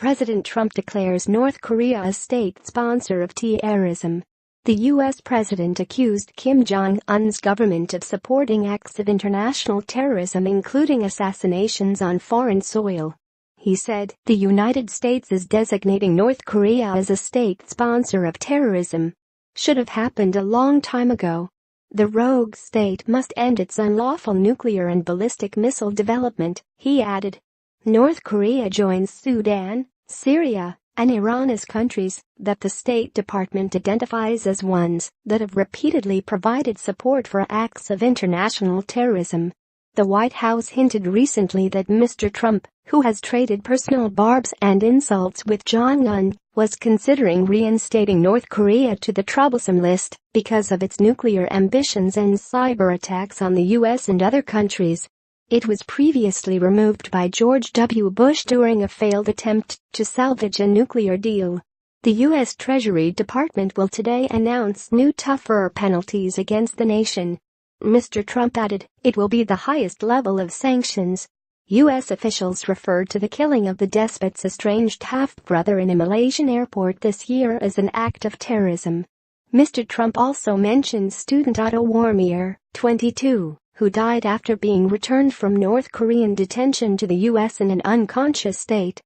President Trump declares North Korea a state sponsor of terrorism. The U.S. president accused Kim Jong-un's government of supporting acts of international terrorism, including assassinations on foreign soil. He said, "The United States is designating North Korea as a state sponsor of terrorism. Should have happened a long time ago. The rogue state must end its unlawful nuclear and ballistic missile development," he added. North Korea joins Sudan, Syria, and Iran as countries that the State Department identifies as ones that have repeatedly provided support for acts of international terrorism. The White House hinted recently that Mr. Trump, who has traded personal barbs and insults with Jong-un, was considering reinstating North Korea to the troublesome list because of its nuclear ambitions and cyber attacks on the U.S. and other countries. It was previously removed by George W. Bush during a failed attempt to salvage a nuclear deal. The U.S. Treasury Department will today announce new tougher penalties against the nation. Mr. Trump added, "It will be the highest level of sanctions." U.S. officials referred to the killing of the despot's estranged half-brother in a Malaysian airport this year as an act of terrorism. Mr. Trump also mentioned student Otto Warmbier, 22, who died after being returned from North Korean detention to the U.S. in an unconscious state.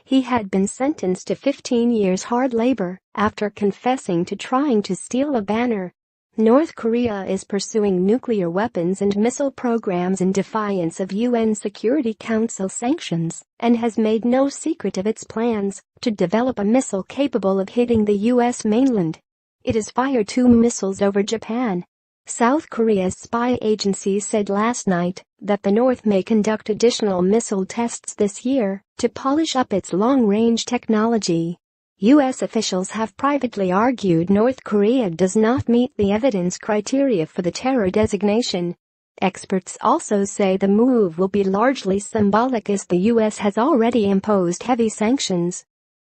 He had been sentenced to 15 years hard labor after confessing to trying to steal a banner. North Korea is pursuing nuclear weapons and missile programs in defiance of UN Security Council sanctions and has made no secret of its plans to develop a missile capable of hitting the U.S. mainland. It has fired 2 missiles over Japan. South Korea's spy agency said last night that the North may conduct additional missile tests this year to polish up its long-range technology. U.S. officials have privately argued North Korea does not meet the evidence criteria for the terror designation. Experts also say the move will be largely symbolic as the U.S. has already imposed heavy sanctions